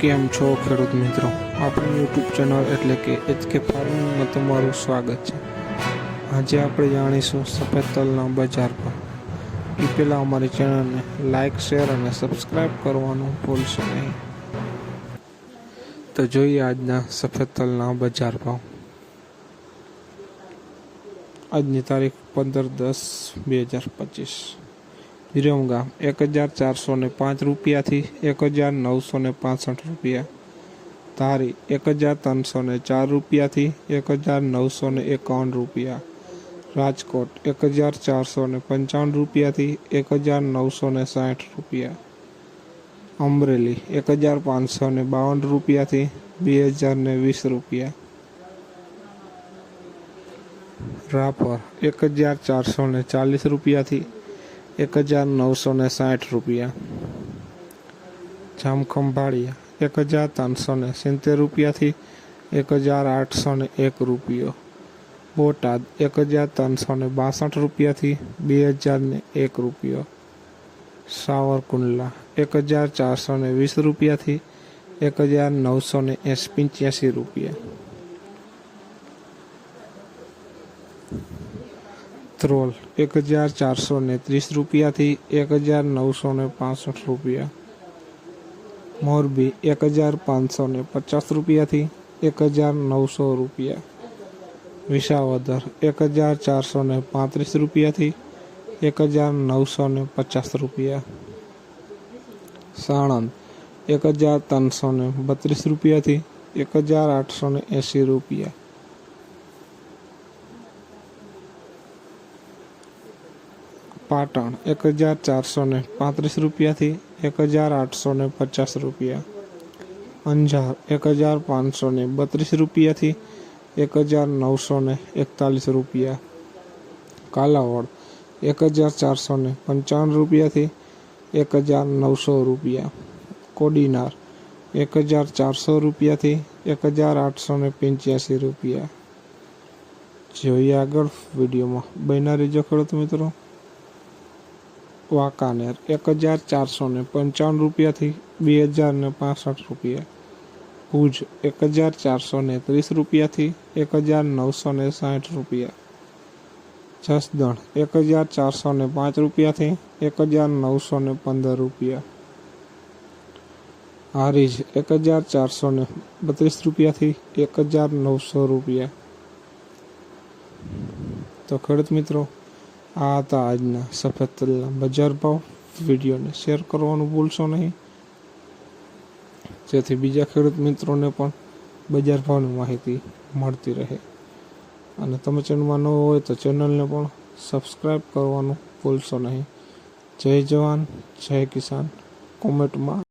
કેમ છો ખેડૂત મિત્રો? આપણી યુટ્યુબ ચેનલ એટલે કે HK ફાર્મિંગમાં તમારું સ્વાગત છે. આજે આપણે જાણીશું સફેદ તલના બજાર ભાવ. એ પહેલાં અમારી ચેનલને લાઇક, શેર અને સબસ્ક્રાઈબ કરવાનું ભૂલશો નહીં. તો જોઈએ આજના સફેદ તલના બજાર ભાવ. આજની તારીખ 15/10/2025. વિરમગામ 1405 રૂપિયાથી 1965 રૂપિયા. ધારી 1304 રૂપિયાથી 1951 રૂપિયા. રાજકોટ 1455 રૂપિયાથી 1960 રૂપિયા. અમરેલી 1552 રૂપિયાથી 2020 રૂપિયા. રાપર 1440 રૂપિયાથી 1960 રૂપિયા. જામખંભાળિયા 1370 રૂપિયાથી 1801 રૂપિયો. બોટાદ 1362 રૂપિયાથી 2001 રૂપિયો. સાવરકુંડલા 1420 રૂપિયાથી 1985 રૂપિયા. ત્રોલ 1430 રૂપિયાથી 1965 રૂપિયા. મોરબી 1550 રૂપિયાથી 1900 રૂપિયા. વિસાવદર 1435 રૂપિયાથી 1950 રૂપિયા. સાણંદ 1332 રૂપિયાથી 1880 રૂપિયા. પાટણ 1435 રૂપિયાથી 1850 રૂપિયા. અંજાર 1532 રૂપિયાથી 1941 રૂપિયા. કાલાવડ 1455 રૂપિયાથી 1900 રૂપિયા. કોડીનાર 1400 રૂપિયાથી 1885 રૂપિયા. જોઈએ આગળ વિડીયોમાં બન્યા રહેજો ખેડૂત મિત્રો. વાંકાનેર 1455 રૂપિયાથી 2065 રૂપિયા. ભુજ 1430 રૂપિયાથી 1960 રૂપિયા. જસદણ 1405 રૂપિયાથી 1915 રૂપિયા. હારીજ 1432 રૂપિયાથી 1900 રૂપિયા. તો ખેડૂત મિત્રો, આ હતા આજના સફેદ તલના બજાર ભાવ. વિડીયોને શેર કરવાનું ભૂલશો નહીં, જેથી બીજા ખેડૂત મિત્રોને પણ બજાર ભાવની માહિતી મળતી રહે. અને તમે ચેનલમાં ન હોય તો ચેનલને પણ સબસ્ક્રાઈબ કરવાનું ભૂલશો નહીં. જય જવાન, જય કિસાન. કોમેન્ટમાં